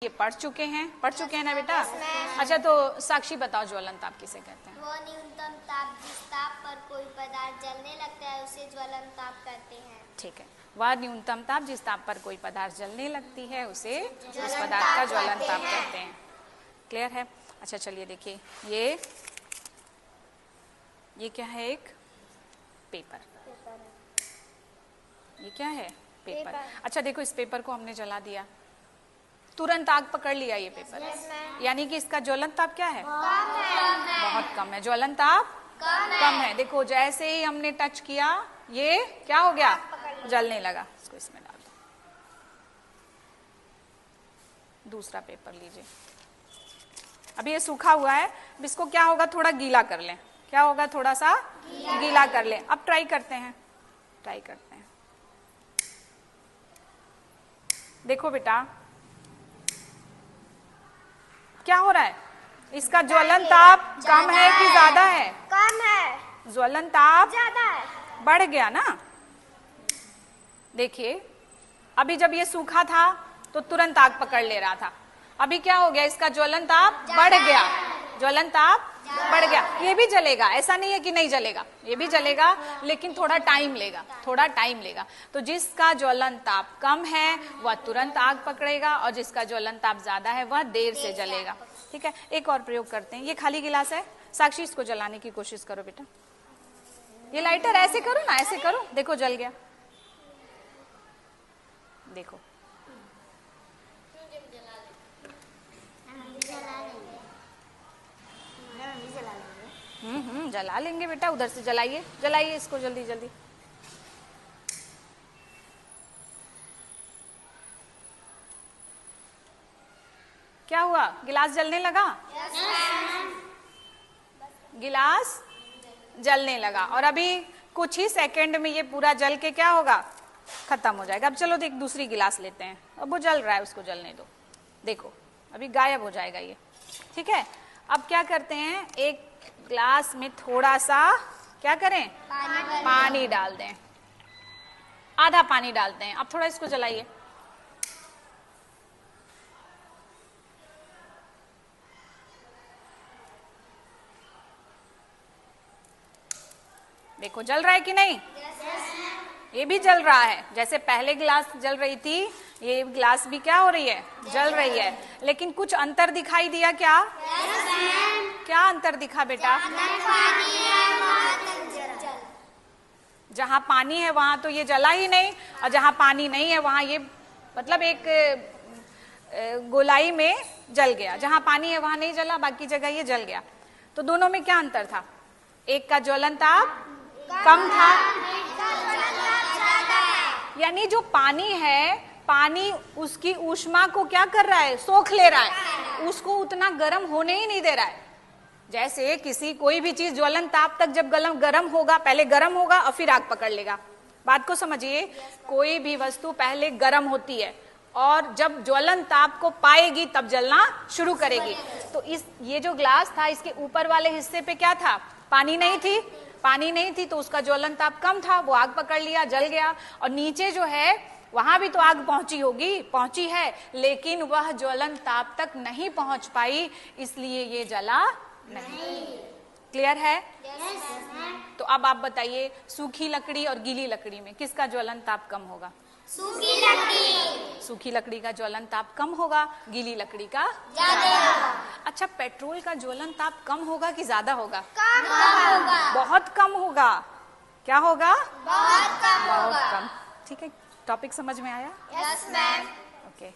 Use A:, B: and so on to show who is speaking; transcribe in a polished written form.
A: ये पढ़ चुके हैं ना बेटा? अच्छा, तो साक्षी बताओ ज्वलन ताप किसे कहते हैं?
B: वो न्यूनतम ताप जिस ताप पर कोई पदार्थ जलने लगता है उसे ज्वलन ताप कहते हैं।
A: ठीक है, वह न्यूनतम ताप जिस ताप पर कोई पदार्थ जलने लगती है उसे उस पदार्थ का ज्वलन ताप कहते हैं। क्लियर है? अच्छा चलिए देखिए, ये क्या है? एक पेपर। ये क्या है? पेपर। अच्छा देखो, इस पेपर को हमने जला दिया, तुरंत आग पकड़ लिया ये पेपर, यानी कि इसका ज्वलन ताप क्या है? बहुत कम है। ज्वलन ताप कम है। देखो जैसे ही हमने टच किया ये क्या हो गया? जलने लगा। इसको इसमें डाल दो। दूसरा पेपर लीजिए। अभी ये सूखा हुआ है, अब इसको क्या होगा? थोड़ा गीला कर लें। क्या होगा? थोड़ा सा गीला कर लें। अब ट्राई करते हैं। देखो बेटा क्या हो रहा है? इसका ज्वलन ताप कम है कि ज्यादा है?
B: कम है।
A: ज्वलन ताप
B: ज्यादा है।
A: बढ़ गया ना? देखिए अभी जब ये सूखा था तो तुरंत आग पकड़ ले रहा था, अभी क्या हो गया? इसका ज्वलन ताप बढ़ गया। ज्वलन ताप बढ़ गया। ये भी जलेगा, ऐसा नहीं है कि नहीं जलेगा, ये भी जलेगा, लेकिन थोड़ा टाइम लेगा। तो जिसका ज्वलन ताप कम है वह तुरंत आग पकड़ेगा और जिसका ज्वलन ताप ज्यादा है वह देर से जलेगा। ठीक है, एक और प्रयोग करते हैं। ये खाली गिलास है, साक्षी इसको जलाने की कोशिश करो बेटा। ये लाइटर ऐसे करो ना, ऐसे करो, देखो जल गया। देखो जला लेंगे बेटा, उधर से जलाइए इसको जल्दी जल्दी। क्या हुआ? गिलास जलने लगा? गिलास जलने लगा और अभी कुछ ही सेकंड में ये पूरा जल के क्या होगा? खत्म हो जाएगा। अब चलो देख दूसरी गिलास लेते हैं। अब वो जल रहा है, उसको जलने दो। देखो अभी गायब हो जाएगा ये। ठीक है, अब क्या करते हैं? एक ग्लास में थोड़ा सा क्या करें? पानी डाल दें। आधा पानी डालते हैं। अब थोड़ा इसको जलाइए। देखो जल रहा है कि नहीं? ये भी जल रहा है। जैसे पहले गिलास जल रही थी, ये गिलास भी क्या हो रही है? जल रही है। लेकिन कुछ अंतर दिखाई दिया क्या? क्या अंतर दिखा बेटा? जहां पानी है वहां तो ये जला ही नहीं, और जहां पानी नहीं है वहां ये मतलब एक गोलाई में जल गया। जहां पानी है वहां नहीं जला, बाकी जगह ये जल गया। तो दोनों में क्या अंतर था? एक का ज्वलन ताप कम था, यानी जो पानी है, पानी उसकी ऊष्मा को क्या कर रहा है? सोख ले रहा है, उसको उतना गर्म होने ही नहीं दे रहा है। जैसे किसी कोई भी चीज ज्वलन ताप तक जब गर्म होगा, पहले गर्म होगा और फिर आग पकड़ लेगा। बात को समझिए, कोई भी वस्तु पहले गर्म होती है और जब ज्वलन ताप को पाएगी तब जलना शुरू करेगी। तो ये जो ग्लास था, इसके ऊपर वाले हिस्से पे क्या था? पानी नहीं थी तो उसका ज्वलन ताप कम था, वो आग पकड़ लिया, जल गया। और नीचे जो है वहां भी तो आग पहुंची है, लेकिन वह ज्वलन ताप तक नहीं पहुंच पाई, इसलिए ये जला नहीं। क्लियर है? तो अब आप बताइए, सूखी लकड़ी और गीली लकड़ी में किसका ज्वलन ताप कम होगा? सूखी लकड़ी का ज्वलन ताप कम होगा, गीली लकड़ी का ज्यादा। अच्छा, पेट्रोल का ज्वलन ताप कम होगा कि ज्यादा होगा? बहुत कम होगा। क्या होगा? बहुत कम। ठीक है, टॉपिक समझ में आया?
B: Yes ma'am.
A: ओके।